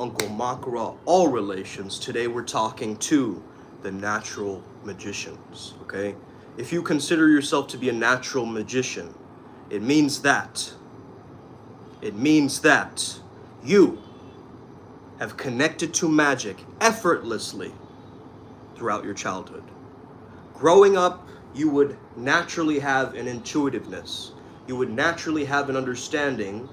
Uncle Makara, all relations. Today we're talking to the natural magicians, okay? If you consider yourself to be a natural magician, it means that you have connected to magic effortlessly throughout your childhood. Growing up, you would naturally have an intuitiveness. You would naturally have an understanding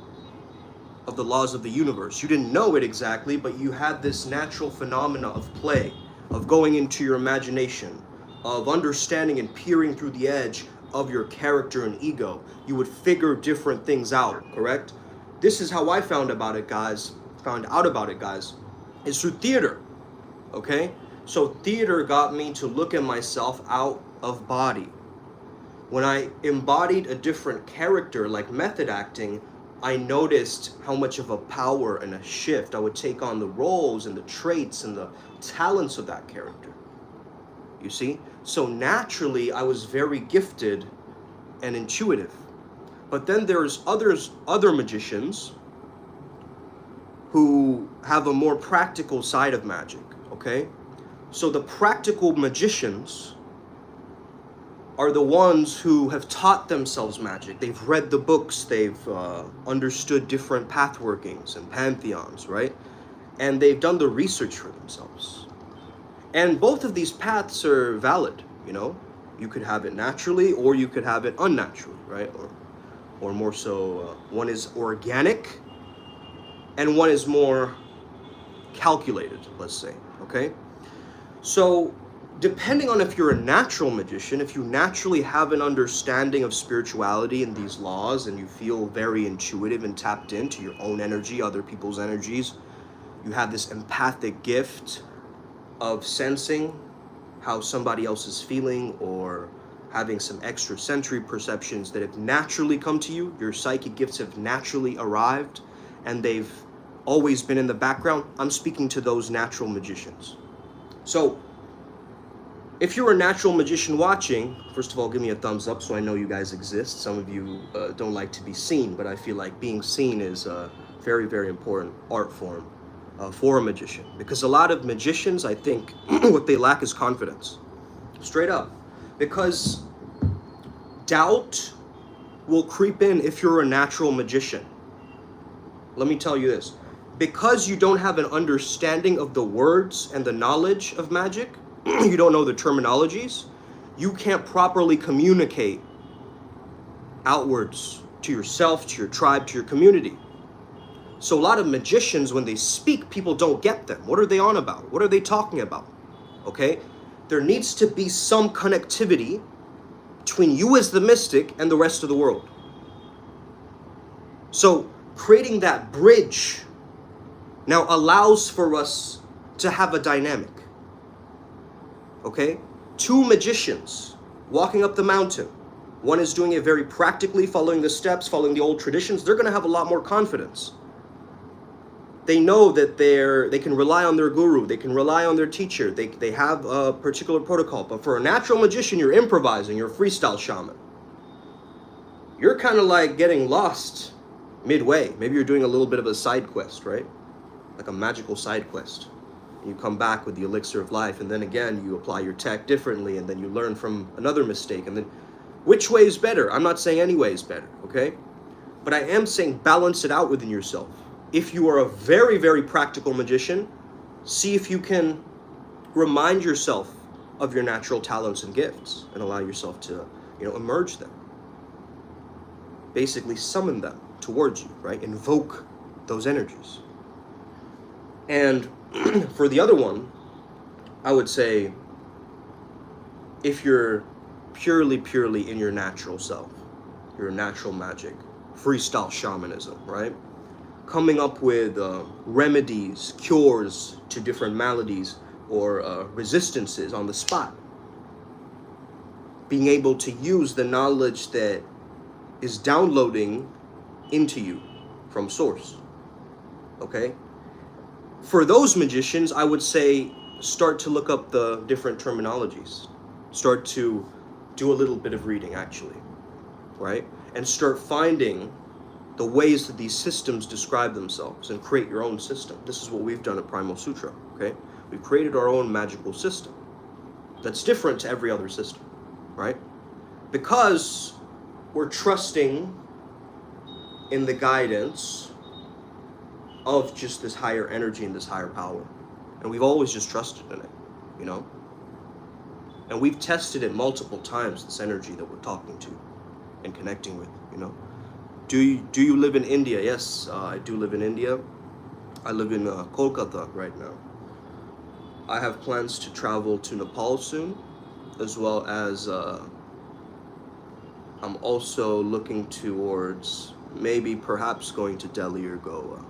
of the laws of the universe. You didn't know it exactly, but you had this natural phenomena of play, of going into your imagination, of understanding and peering through the edge of your character and ego. You would figure different things out, correct? This is how I found out about it, guys, is through theater, okay? So theater got me to look at myself out of body. When I embodied a different character, like method acting, I noticed how much of a power and a shift I would take on the roles and the traits and the talents of that character. You see? So naturally, I was very gifted and intuitive. But then there's other magicians who have a more practical side of magic, okay? So the practical magicians are the ones who have taught themselves magic. They've read the books, they've understood different path workings and pantheons, right? And they've done the research for themselves. And both of these paths are valid, you know? You could have it naturally or you could have it unnaturally, right? Or more so, one is organic and one is more calculated, let's say, okay? So, depending on if you're a natural magician, if you naturally have an understanding of spirituality and these laws, and you feel very intuitive and tapped into your own energy, other people's energies, you have this empathic gift of sensing how somebody else is feeling, or having some extrasensory perceptions that have naturally come to you, your psychic gifts have naturally arrived, and they've always been in the background. I'm speaking to those natural magicians. So, if you're a natural magician watching, first of all, give me a thumbs up so I know you guys exist. Some of you don't like to be seen, but I feel like being seen is a very, very important art form for a magician. Because a lot of magicians, I think, what they lack is confidence. Straight up. Because doubt will creep in if you're a natural magician. Let me tell you this. Because you don't have an understanding of the words and the knowledge of magic, you don't know the terminologies, you can't properly communicate outwards to yourself, to your tribe, to your community. So a lot of magicians, when they speak, people don't get them. What are they on about? What are they talking about? Okay? There needs to be some connectivity between you as the mystic and the rest of the world. So creating that bridge now allows for us to have a dynamic. Okay? Two magicians walking up the mountain. One is doing it very practically, following the steps, following the old traditions. They're going to have a lot more confidence. They know that they can rely on their guru. They can rely on their teacher. They have a particular protocol. But for a natural magician, you're improvising. You're a freestyle shaman. You're kind of like getting lost midway. Maybe you're doing a little bit of a side quest, right? Like a magical side quest. You come back with the elixir of life, and then again you apply your tech differently, and then you learn from another mistake, and then which way is better? I'm not saying any way is better, okay? But I am saying balance it out within yourself. If you are a very, very practical magician, see if you can remind yourself of your natural talents and gifts and allow yourself to, emerge them. Basically summon them towards you, right? Invoke those energies. And for the other one, I would say, if you're purely in your natural self, your natural magic, freestyle shamanism, right? Coming up with remedies, cures to different maladies or resistances on the spot. Being able to use the knowledge that is downloading into you from source, okay? For those magicians, I would say start to look up the different terminologies. Start to do a little bit of reading, actually, right? And start finding the ways that these systems describe themselves and create your own system. This is what we've done at Primal Sutra, okay? We've created our own magical system that's different to every other system, right? Because we're trusting in the guidance of just this higher energy and this higher power. And we've always just trusted in it, you know? And we've tested it multiple times, this energy that we're talking to and connecting with, you know? Do you live in India? Yes, I do live in India. I live in Kolkata right now. I have plans to travel to Nepal soon, as well as I'm also looking towards maybe perhaps going to Delhi or Goa,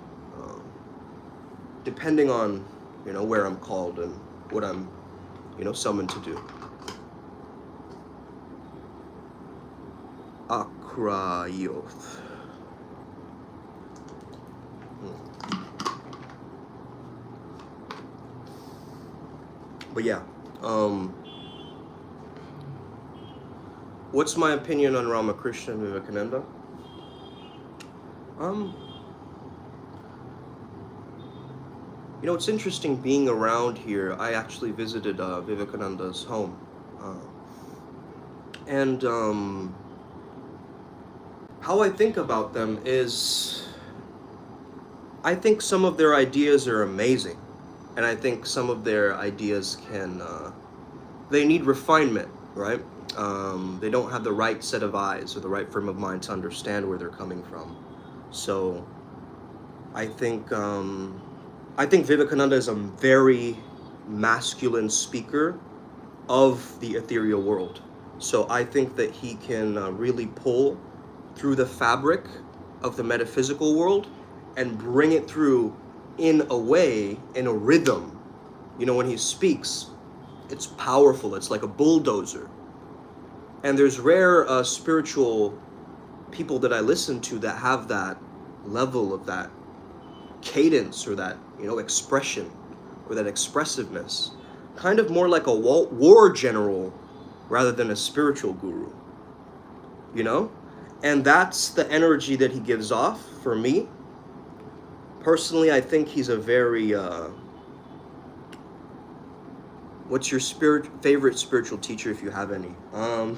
depending on, you know, where I'm called and what I'm, you know, summoned to do. Akrayoth. But yeah, what's my opinion on Ramakrishna and Vivekananda? You know, it's interesting being around here. I actually visited Vivekananda's home. And how I think about them is, I think some of their ideas are amazing. And I think some of their ideas can, they need refinement, right? They don't have the right set of eyes or the right frame of mind to understand where they're coming from. So I think Vivekananda is a very masculine speaker of the ethereal world. So I think that he can really pull through the fabric of the metaphysical world and bring it through in a way, in a rhythm. You know, when he speaks, it's powerful. It's like a bulldozer. And there's rare spiritual people that I listen to that have that level of that cadence or that, you know, expression or that expressiveness. Kind of more like a war general rather than a spiritual guru, you know? And that's the energy that he gives off for me. Personally, I think he's a very, what's your favorite spiritual teacher if you have any?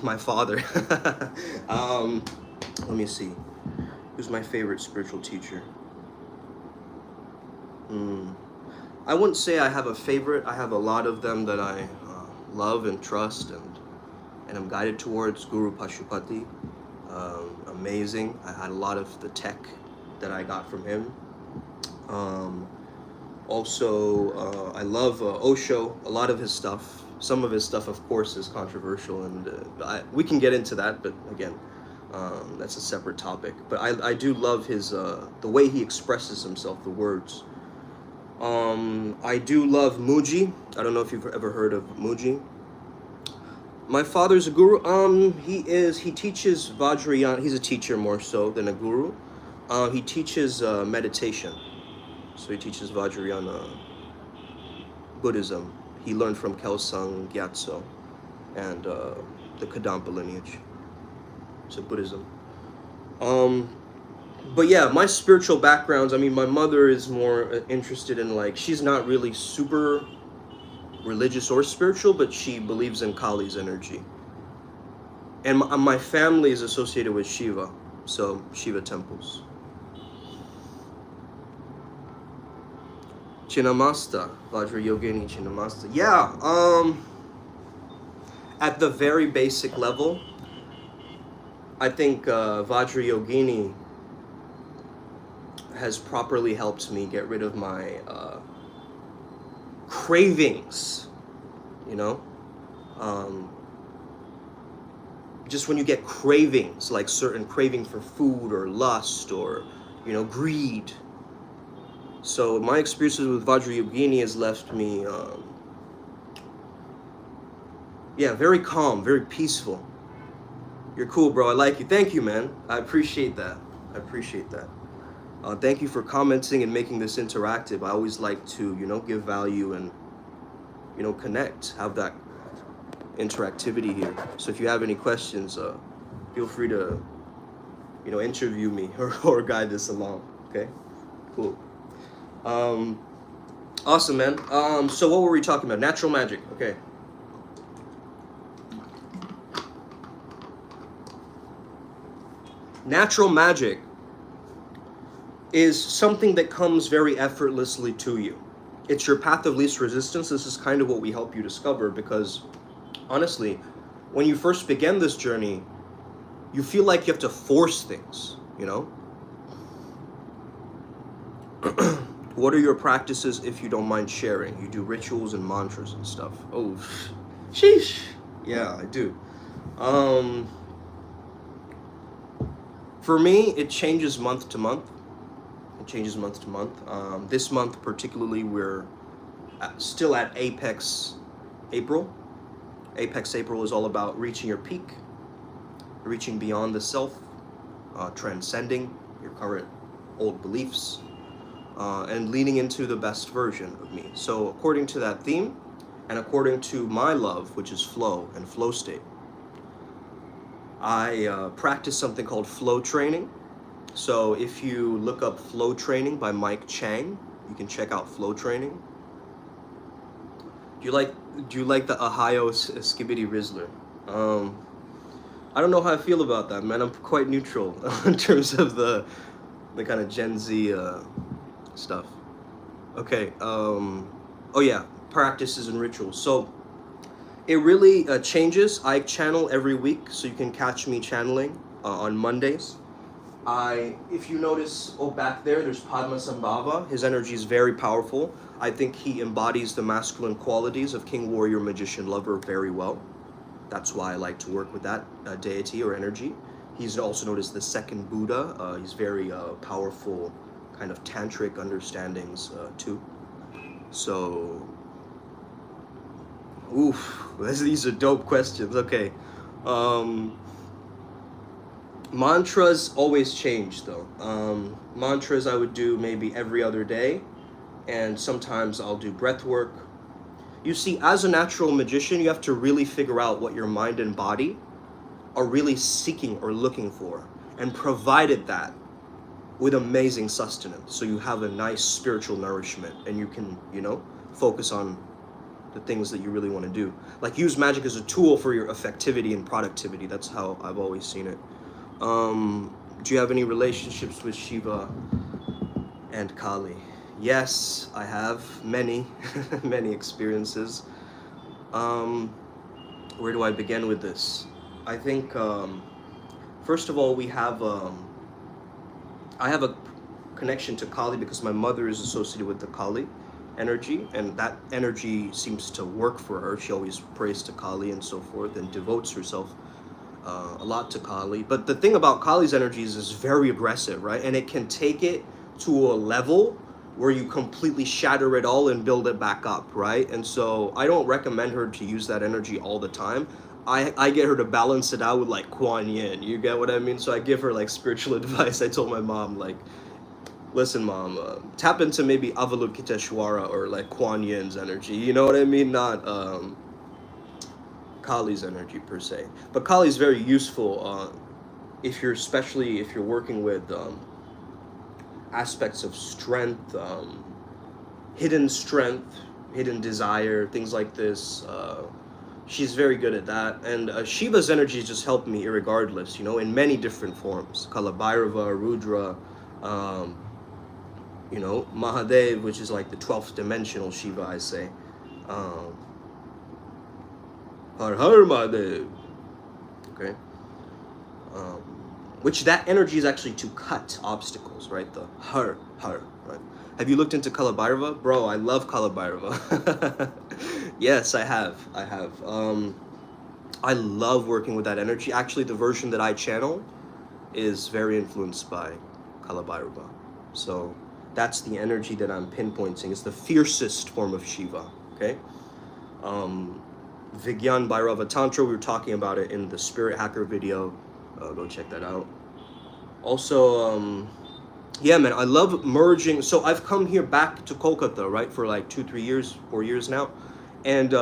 My father. Let me see. Who's my favorite spiritual teacher? I wouldn't say I have a favorite. I have a lot of them that I love and trust and I'm guided towards. Guru Pashupati, amazing. I had a lot of the tech that I got from him. Also, I love Osho, a lot of his stuff. Some of his stuff, of course, is controversial, and we can get into that, but again, that's a separate topic. But I do love his, the way he expresses himself, the words. I do love Muji. I don't know if you've ever heard of Muji. My father's a guru. He teaches Vajrayana. He's a teacher more so than a guru. He teaches meditation. So he teaches Vajrayana Buddhism. He learned from Kelsang Gyatso and the Kadampa lineage. So Buddhism. But yeah, my spiritual backgrounds, I mean, my mother is more interested in, like, she's not really super religious or spiritual, but she believes in Kali's energy. And my family is associated with Shiva, so Shiva temples. Chinnamasta, Vajrayogini Chinnamasta. Yeah, at the very basic level, I think Vajrayogini has properly helped me get rid of my cravings, you know? Just when you get cravings, like certain craving for food or lust or, you know, greed. So my experiences with Vajrayogini has left me, yeah, very calm, very peaceful. You're cool, bro. I like you. Thank you, man. I appreciate that. I appreciate that. Thank you for commenting and making this interactive. I always like to, you know, give value and, you know, connect, have that interactivity here. So if you have any questions, feel free to you know, interview me or guide this along. Okay, cool. Awesome, man. So what were we talking about? Natural magic. Okay. Natural magic is something that comes very effortlessly to you. It's your path of least resistance. This is kind of what we help you discover, because honestly, when you first begin this journey, you feel like you have to force things, you know? What are your practices, if you don't mind sharing? You do rituals and mantras and stuff. Oh, sheesh. Yeah, I do. For me, it changes month to month. It changes month to month. This month particularly, we're still at Apex April. Apex April is all about reaching your peak, reaching beyond the self, transcending your current old beliefs, and leaning into the best version of me. So according to that theme, and according to my love, which is flow and flow state, I practice something called flow training. So if you look up Flow Training by Mike Chang, you can check out Flow Training. Do you like the Ohio Skibbity Rizzler? I don't know how I feel about that, man. I'm quite neutral in terms of the kind of Gen Z stuff. Okay. Oh yeah, practices and rituals. So it really changes. I channel every week, so you can catch me channeling on Mondays. If you notice, back there's Padmasambhava. His energy is very powerful. I think he embodies the masculine qualities of King, Warrior, Magician, Lover very well. That's why I like to work with that deity or energy. He's also known as the second Buddha. He's very powerful, kind of tantric understandings too. So, these are dope questions. Okay. Mantras always change though. Mantras I would do maybe every other day, and sometimes I'll do breath work. You see, as a natural magician, you have to really figure out what your mind and body are really seeking or looking for, and provided that with amazing sustenance, so you have a nice spiritual nourishment, and you can, you know, focus on the things that you really want to do. Like, use magic as a tool for your effectivity and productivity. That's how I've always seen it. Do you have any relationships with Shiva and Kali? Yes, I have many, many experiences. Where do I begin with this? I think, first of all, I have a connection to Kali because my mother is associated with the Kali energy, and that energy seems to work for her. She always prays to Kali and so forth, and devotes herself a lot to Kali. But the thing about Kali's energies is very aggressive, right? And it can take it to a level where you completely shatter it all and build it back up, right? And so I don't recommend her to use that energy all the time. I get her to balance it out with like Kuan Yin, you get what I mean? So I give her like spiritual advice. I told my mom, like, listen mom, tap into maybe Avalokiteshvara or like Kuan Yin's energy, you know what I mean? Not Kali's energy per se. But Kali's very useful especially if you're working with aspects of strength, hidden desire, things like this. She's very good at that. And Shiva's energy just helped me irregardless, you know, in many different forms. Kalabhairava, Rudra, you know, Mahadev, which is like the 12th dimensional Shiva, I say. Har Har Mahadev. Okay. Which that energy is actually to cut obstacles, right? The Har, right? Have you looked into Kalabhairava? Bro, I love Kalabhairava. Yes, I have. I love working with that energy. Actually, the version that I channel is very influenced by Kalabhairava. So that's the energy that I'm pinpointing. It's the fiercest form of Shiva, okay? Vigyan Bhairava Tantra, we were talking about it in the Spirit Hacker video. Go check that out. Also, yeah, man, I love merging. So I've come here back to Kolkata, right, for like 4 years now. And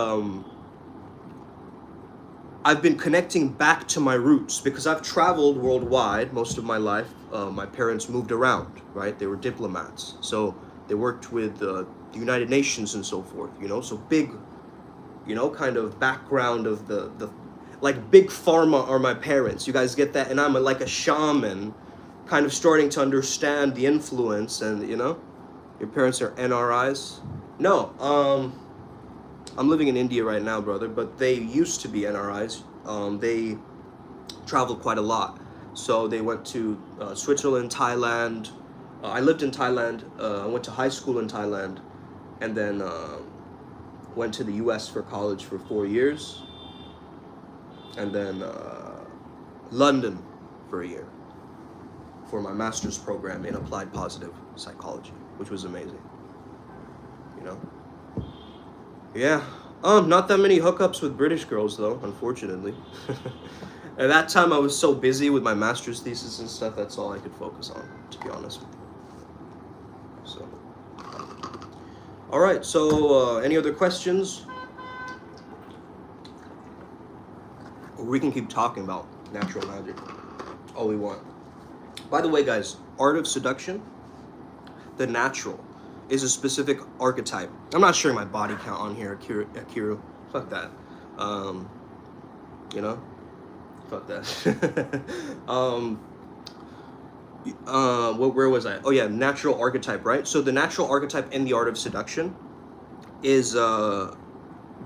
I've been connecting back to my roots because I've traveled worldwide most of my life. My parents moved around, right? They were diplomats. So they worked with the United Nations and so forth, you know? So big, you know, kind of background of the like big pharma are my parents. You guys get that? And I'm like a shaman, kind of starting to understand the influence and, you know? Your parents are NRIs? No, I'm living in India right now, brother, but they used to be NRIs. They traveled quite a lot. So they went to Switzerland, Thailand. I lived in Thailand. I went to high school in Thailand, and then went to the US for college for 4 years, and then London for a year for my master's program in applied positive psychology, which was amazing, you know? Yeah, not that many hookups with British girls though, unfortunately. At that time I was so busy with my master's thesis and stuff, that's all I could focus on, to be honest with you. So, alright, so any other questions? Or we can keep talking about natural magic all we want. By the way, guys, art of seduction, the natural, is a specific archetype. I'm not sharing my body count on here, Akiru. Fuck that. You know? Fuck that. Where was I? Oh yeah, natural archetype, right? So the natural archetype in the art of seduction is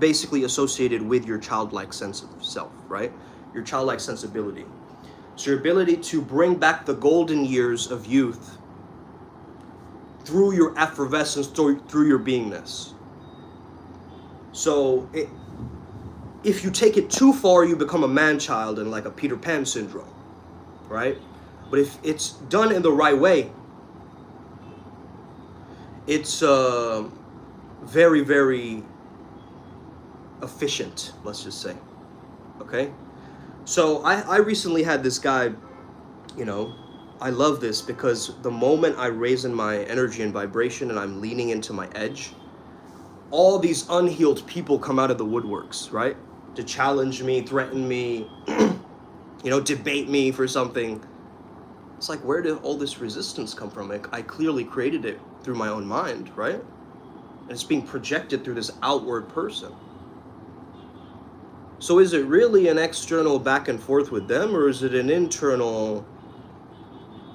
basically associated with your childlike sense of self, right? Your childlike sensibility. So your ability to bring back the golden years of youth through your effervescence, through your beingness. So if you take it too far, you become a man-child and like a Peter Pan syndrome, right? But if it's done in the right way, it's very, very efficient, let's just say, okay? So I recently had this guy, you know, I love this because the moment I raise in my energy and vibration and I'm leaning into my edge, all these unhealed people come out of the woodworks, right? To challenge me, threaten me, you know, debate me for something. It's like, where did all this resistance come from? Like, I clearly created it through my own mind, right? And it's being projected through this outward person. So is it really an external back and forth with them, or is it an internal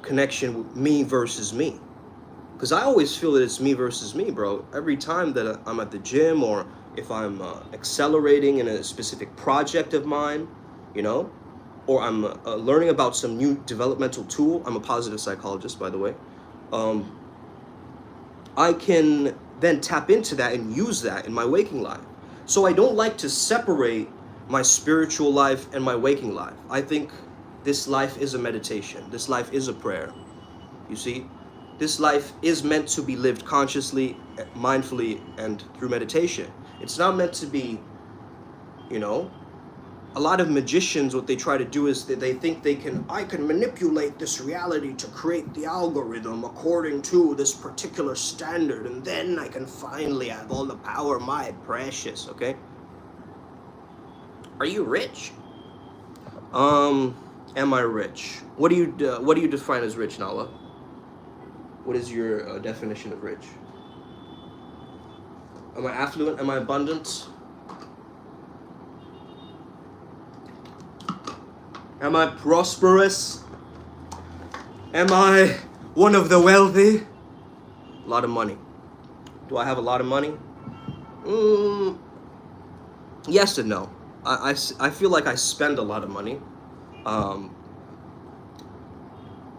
connection with me versus me? Because I always feel that it's me versus me, bro. Every time that I'm at the gym, or if I'm accelerating in a specific project of mine, you know, or I'm learning about some new developmental tool. I'm a positive psychologist, by the way. I can then tap into that and use that in my waking life. So I don't like to separate my spiritual life and my waking life. I think this life is a meditation. This life is a prayer. You see, this life is meant to be lived consciously, mindfully, and through meditation. It's not meant to be, you know, a lot of magicians, what they try to do is that they think I can manipulate this reality to create the algorithm according to this particular standard, and then I can finally have all the power, my precious, okay? Are you rich? Am I rich? What do you define as rich, Nala? What is your definition of rich? Am I affluent? Am I abundant? Am I prosperous? Am I one of the wealthy? A lot of money. Do I have a lot of money? Yes and no. I feel like I spend a lot of money.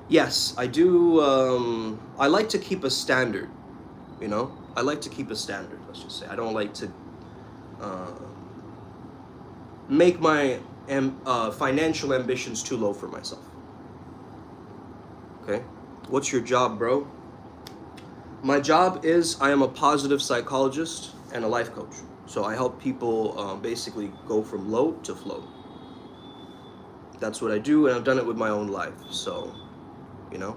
Yes, I do. I like to keep a standard, you know? I like to keep a standard, let's just say. I don't like to make my financial ambitions too low for myself. Okay? What's your job, bro? My job is I am a positive psychologist and a life coach. So I help people basically go from low to flow. That's what I do, and I've done it with my own life. So, you know,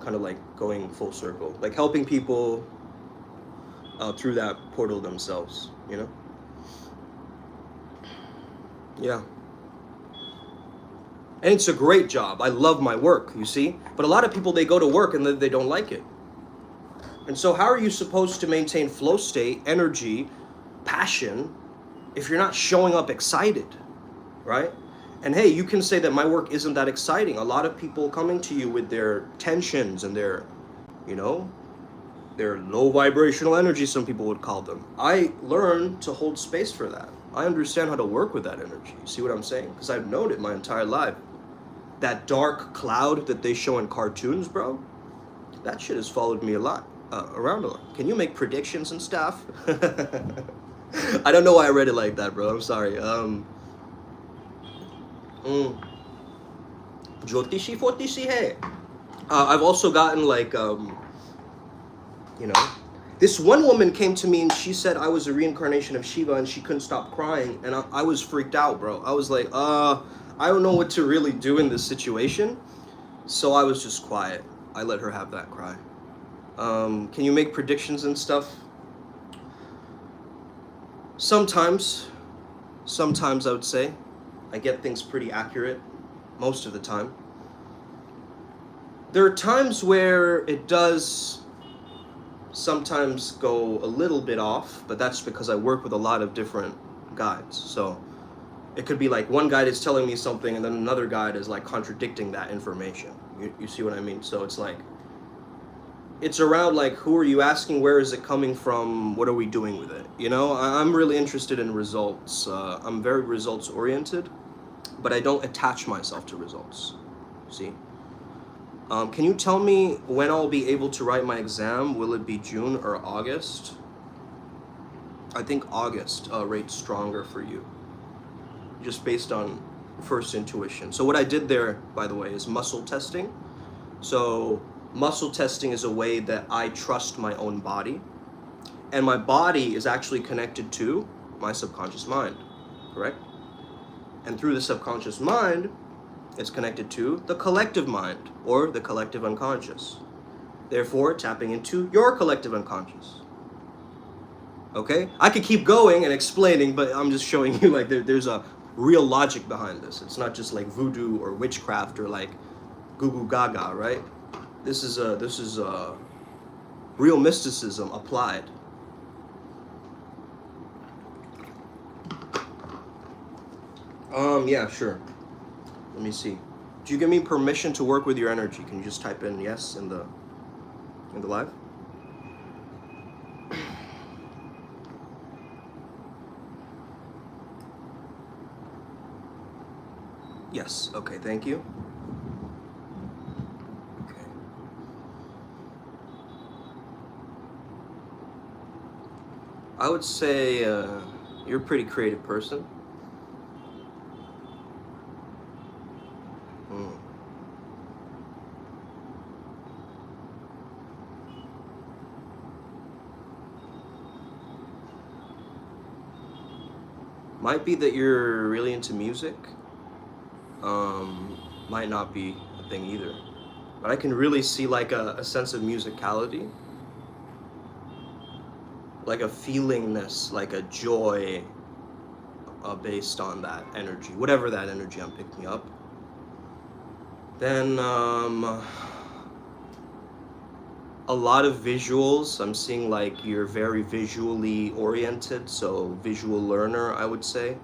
kind of like going full circle, like helping people through that portal themselves, you know? Yeah. And it's a great job. I love my work, you see? But a lot of people, they go to work and they don't like it. And so how are you supposed to maintain flow state, energy, passion, if you're not showing up excited, right? And hey, you can say that my work isn't that exciting. A lot of people coming to you with their tensions and their, you know, their low vibrational energy, some people would call them. I learned to hold space for that. I understand how to work with that energy. You see what I'm saying? Because I've known it my entire life. That dark cloud that they show in cartoons, bro, that shit has followed me a lot, around a lot. Can you make predictions and stuff? I don't know why I read it like that, bro. I'm sorry. Jyotishi Fotishi hai. I've also gotten like, you know, this one woman came to me and she said I was a reincarnation of Shiva and she couldn't stop crying. And I was freaked out, bro. I was like, I don't know what to really do in this situation. So I was just quiet. I let her have that cry. Can you make predictions and stuff? Sometimes I would say. I get things pretty accurate most of the time. There are times where it does sometimes go a little bit off, but that's because I work with a lot of different guides. So it could be like one guide is telling me something and then another guide is like contradicting that information. You see what I mean? So it's like, it's around like, who are you asking? Where is it coming from? What are we doing with it? You know, I'm really interested in results. I'm very results oriented, but I don't attach myself to results. See? Can you tell me when I'll be able to write my exam? Will it be June or August? I think August rates stronger for you, just based on first intuition. So what I did there, by the way, is muscle testing. So muscle testing is a way that I trust my own body, and my body is actually connected to my subconscious mind, correct? And through the subconscious mind, it's connected to the collective mind, or the collective unconscious. Therefore, tapping into your collective unconscious. Okay? I could keep going and explaining, but I'm just showing you like there's a real logic behind this. It's not just like voodoo or witchcraft or like goo goo gaga, right? This is real mysticism applied. Yeah, sure. Let me see. Do you give me permission to work with your energy? Can you just type in yes in the live? Yes. Okay, thank you. Okay. I would say you're a pretty creative person. Might be that you're really into music. Might not be a thing either. But I can really see like a sense of musicality. Like a feelingness, like a joy based on that energy. Whatever that energy I'm picking up. Then a lot of visuals. I'm seeing like you're very visually oriented, so visual learner, I would say.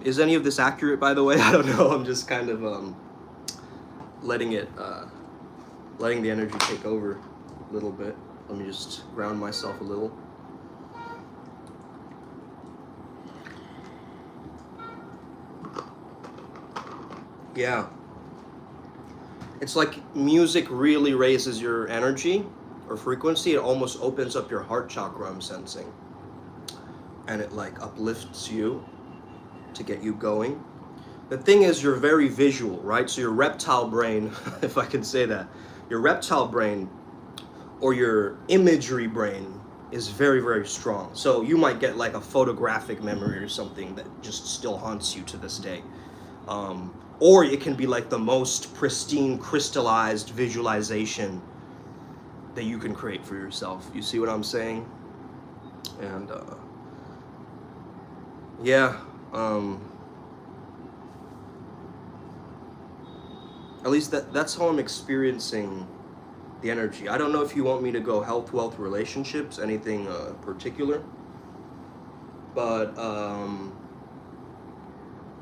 Is any of this accurate, by the way? I don't know. I'm just kind of letting the energy take over a little bit. Let me just ground myself a little. Yeah. It's like music really raises your energy or frequency. It almost opens up your heart chakra, I'm sensing. And it like uplifts you to get you going. The thing is, you're very visual, right? So your reptile brain, if I can say that, your reptile brain or your imagery brain is very, very strong. So you might get like a photographic memory or something that just still haunts you to this day. Or it can be like the most pristine, crystallized visualization that you can create for yourself. You see what I'm saying? And yeah, At least that's how I'm experiencing the energy. I don't know if you want me to go health, wealth, relationships, anything particular, but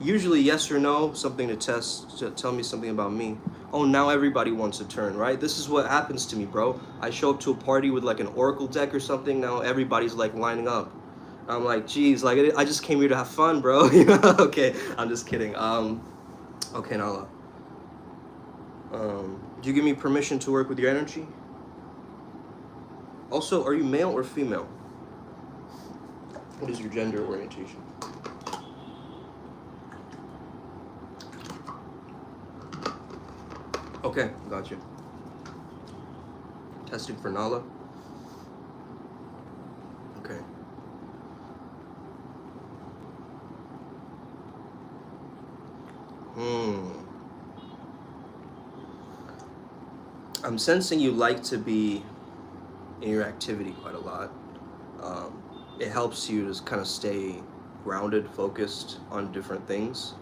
usually yes or no, something to test, to tell me something about me. Oh, now everybody wants a turn, right? This is what happens to me, bro. I show up to a party with like an oracle deck or something, now everybody's like lining up. I'm like, geez, like I just came here to have fun, bro. Okay, I'm just kidding. Okay, Nala. Do you give me permission to work with your energy? Also, are you male or female? What is your gender orientation? Okay, got you. Testing for Nala. Okay. I'm sensing you like to be in your activity quite a lot. It helps you to kind of stay grounded, focused on different things.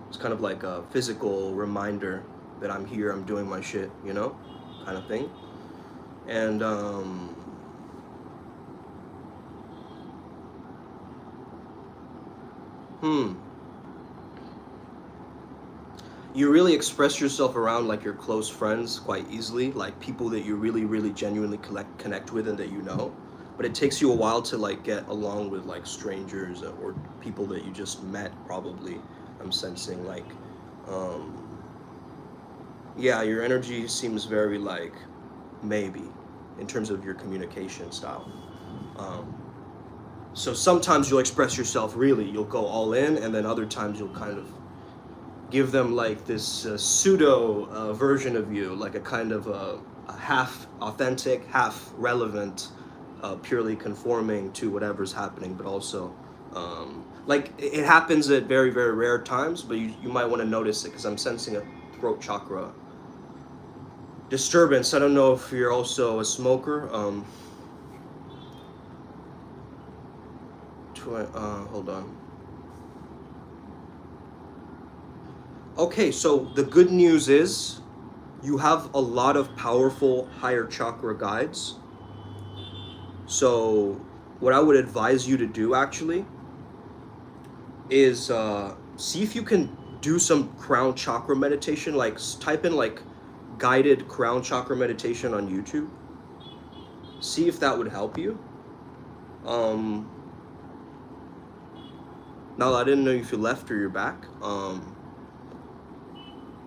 It's kind of like a physical reminder that I'm here, I'm doing my shit, you know, kind of thing. And you really express yourself around like your close friends quite easily, like people that you really, really genuinely connect with and that you know. But it takes you a while to like get along with like strangers or people that you just met, probably. I'm sensing like, yeah, your energy seems very like maybe in terms of your communication style. So sometimes you'll express yourself really, you'll go all in, and then other times you'll kind of give them like this pseudo version of you, like a kind of a half authentic, half relevant, purely conforming to whatever's happening, but also like it happens at very, very rare times, but you might want to notice it because I'm sensing a throat chakra disturbance. I don't know if you're also a smoker. Hold on. Okay, so the good news is you have a lot of powerful higher chakra guides. So what I would advise you to do actually is see if you can do some crown chakra meditation, like type in like guided crown chakra meditation on YouTube. See if that would help you. Now I didn't know if you left or you're back.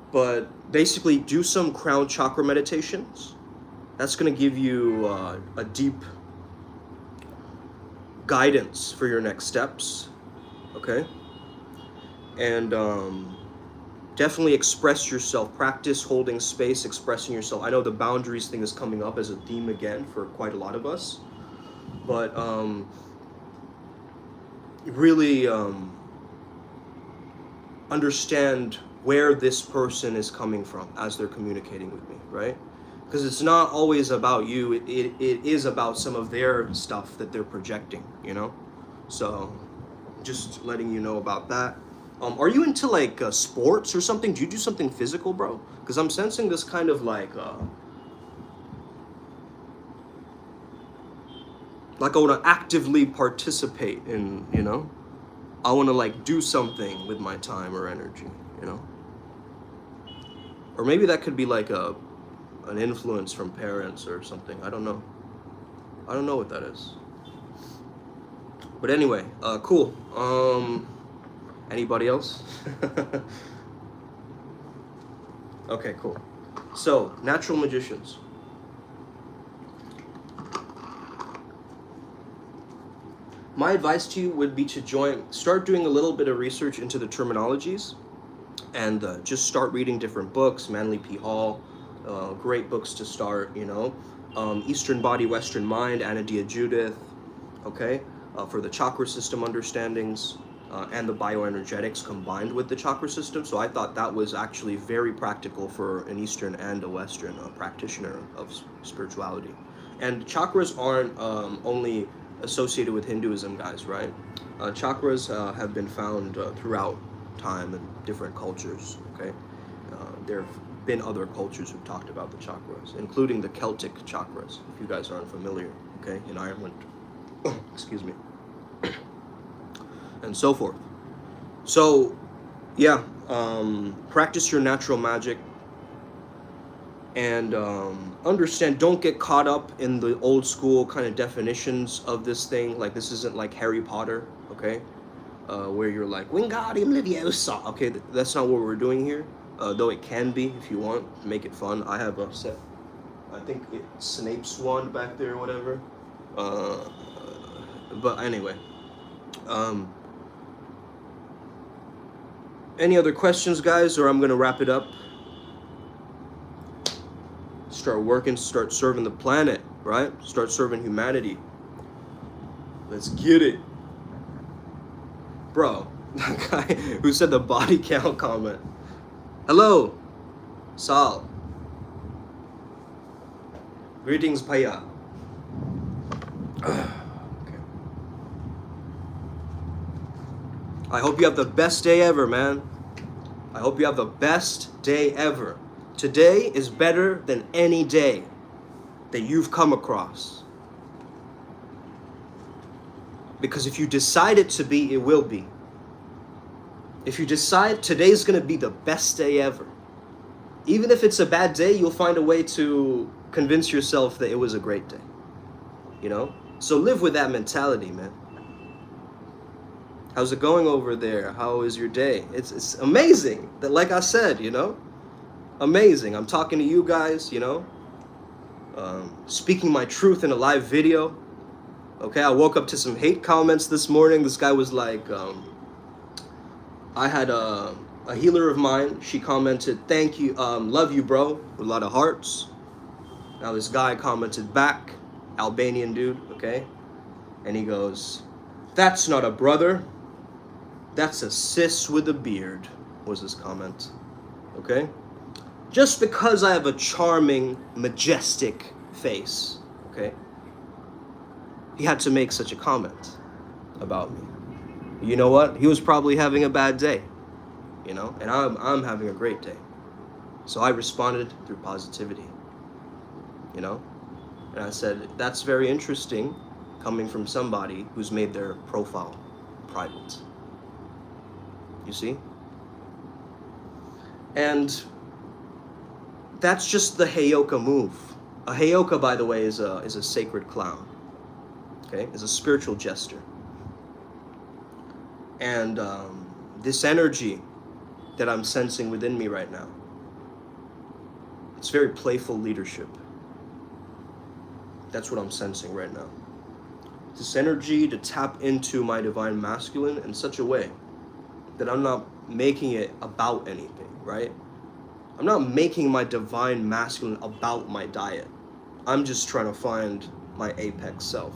But basically do some crown chakra meditations. That's going to give you a deep guidance for your next steps, okay? And definitely express yourself, practice holding space, expressing yourself. I know the boundaries thing is coming up as a theme again for quite a lot of us, but really understand where this person is coming from as they're communicating with me, right? Because it's not always about you, it is about some of their stuff that they're projecting, you know? So just letting you know about that. Are you into like sports or something? Do you do something physical, bro? Because I'm sensing this kind of like I want to actively participate in, you know? I want to like do something with my time or energy, you know? Or maybe that could be like an influence from parents or something. I don't know. I don't know what that is. But anyway, cool. Anybody else? Okay, cool. So, natural magicians. My advice to you would be to start doing a little bit of research into the terminologies, and just start reading different books. Manly P. Hall, great books to start, you know. Eastern Body, Western Mind, Anna Dia Judith, okay, for the chakra system understandings, and the bioenergetics combined with the chakra system. So I thought that was actually very practical for an Eastern and a Western practitioner of spirituality. And chakras aren't only associated with Hinduism, guys, right? Chakras have been found throughout time and different cultures, okay? They're been other cultures who've talked about the chakras, including the Celtic chakras, if you guys aren't familiar, okay, in Ireland. Excuse me. And so forth. So, yeah, practice your natural magic. And understand, don't get caught up in the old school kind of definitions of this thing. Like, this isn't like Harry Potter, okay? Where you're like, Wingardium Leviosa. Okay, that's not what we're doing here. Though it can be if you want to make it fun. I have a set, I think it's Snape's wand back there or whatever. But anyway. Any other questions, guys, or I'm going to wrap it up? Start working, start serving the planet, right? Start serving humanity. Let's get it. Bro, that guy who said the body count comment. Hello, Sal. Greetings, Paya. Okay. I hope you have the best day ever, man. I hope you have the best day ever. Today is better than any day that you've come across. Because if you decide it to be, it will be. If you decide today's going to be the best day ever, even if it's a bad day, you'll find a way to convince yourself that it was a great day. You know? So live with that mentality, man. How's it going over there? How is your day? It's amazing. That, like I said, you know? Amazing. I'm talking to you guys, you know? Speaking my truth in a live video. Okay, I woke up to some hate comments this morning. This guy was like, I had a healer of mine. She commented, thank you, love you, bro, with a lot of hearts. Now this guy commented back, Albanian dude, okay? And he goes, that's not a brother. That's a sis with a beard, was his comment, okay? Just because I have a charming, majestic face, okay? He had to make such a comment about me. You know what? He was probably having a bad day, you know? And I'm having a great day. So I responded through positivity, you know? And I said, that's very interesting coming from somebody who's made their profile private. You see? And that's just the Heyoka move. A Heyoka, by the way, is a sacred clown. Okay? Is a spiritual jester. And this energy that I'm sensing within me right now, it's very playful leadership. That's what I'm sensing right now. This energy to tap into my divine masculine in such a way that I'm not making it about anything, right? I'm not making my divine masculine about my diet. I'm just trying to find my apex self.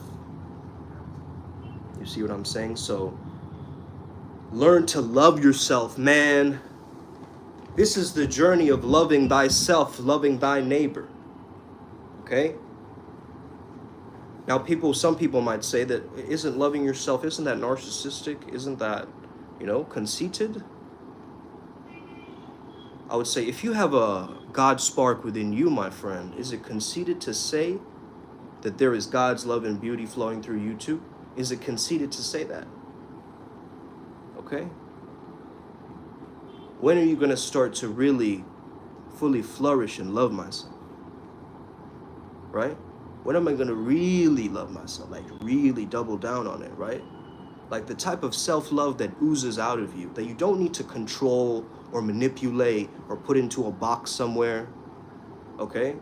You see what I'm saying? So learn to love yourself, man. This is the journey of loving thyself, loving thy neighbor. Okay? Now some people might say that isn't loving yourself, isn't that narcissistic? Isn't that, you know, conceited? I would say if you have a God spark within you, my friend, is it conceited to say that there is God's love and beauty flowing through you too? Is it conceited to say that? Okay? When are you going to start to really fully flourish and love myself? Right? When am I going to really love myself? Like really double down on it, right? Like the type of self-love that oozes out of you, that you don't need to control or manipulate or put into a box somewhere, okay?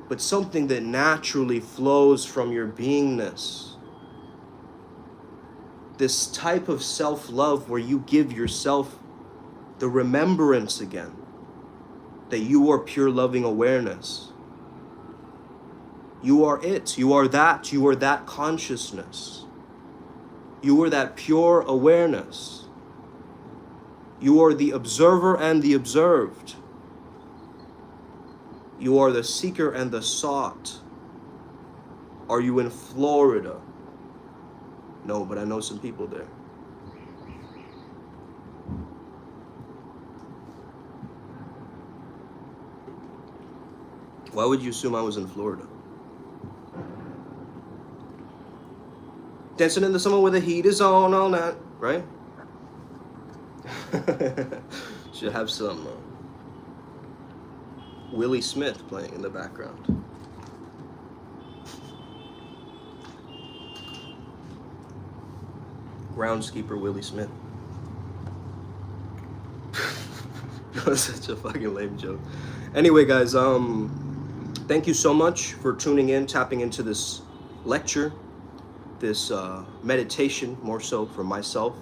But something that naturally flows from your beingness. This type of self-love where you give yourself the remembrance again that you are pure loving awareness. You are it. You are that consciousness. You are that pure awareness. You are the observer and the observed. You are the seeker and the sought. Are you in Florida? No, but I know some people there. Why would you assume I was in Florida? Dancing in the summer where the heat is on all night, right? Should have some Willie Smith playing in the background. Groundskeeper Willie Smith. That was such a fucking lame joke. Anyway, guys, thank you so much for tuning in, tapping into this lecture, this meditation, more so for myself,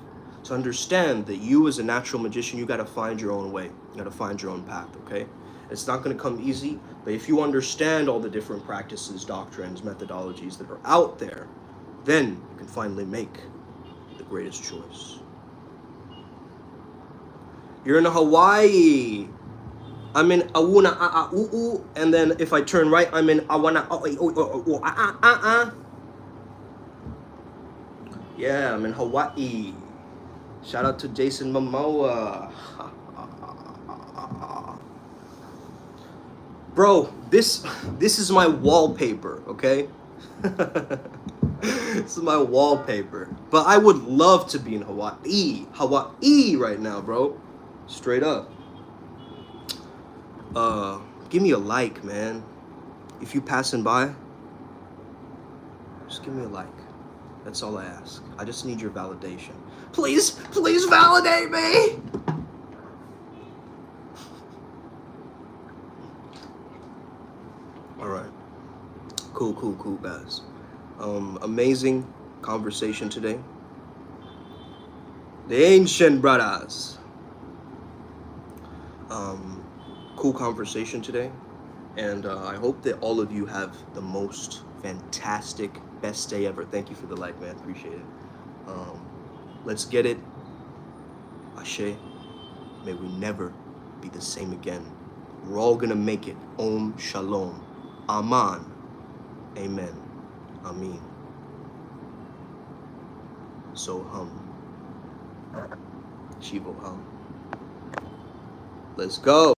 to understand that you as a natural magician, you got to find your own way. You got to find your own path, okay? It's not going to come easy, but if you understand all the different practices, doctrines, methodologies that are out there, then you can finally make the greatest choice. You're in Hawaii. I'm in Awuna and then if I turn right, I'm in Awana. Yeah, I'm in Hawaii. Shout out to Jason Momoa. Bro, this is my wallpaper, okay? This is my wallpaper. But I would love to be in Hawaii right now, bro. Straight up. Give me a like, man. If you passing by, just give me a like. That's all I ask. I just need your validation. Please validate me. All right. Cool, guys. Amazing conversation today. The ancient brothers. Cool conversation today, and I hope that all of you have the most fantastic, best day ever. Thank you for the like, man. Appreciate it. Let's get it. Ashe. May we never be the same again. We're all gonna make it. Om Shalom. Aman. Amen. Amin. So hum. Shivo hum. Let's go.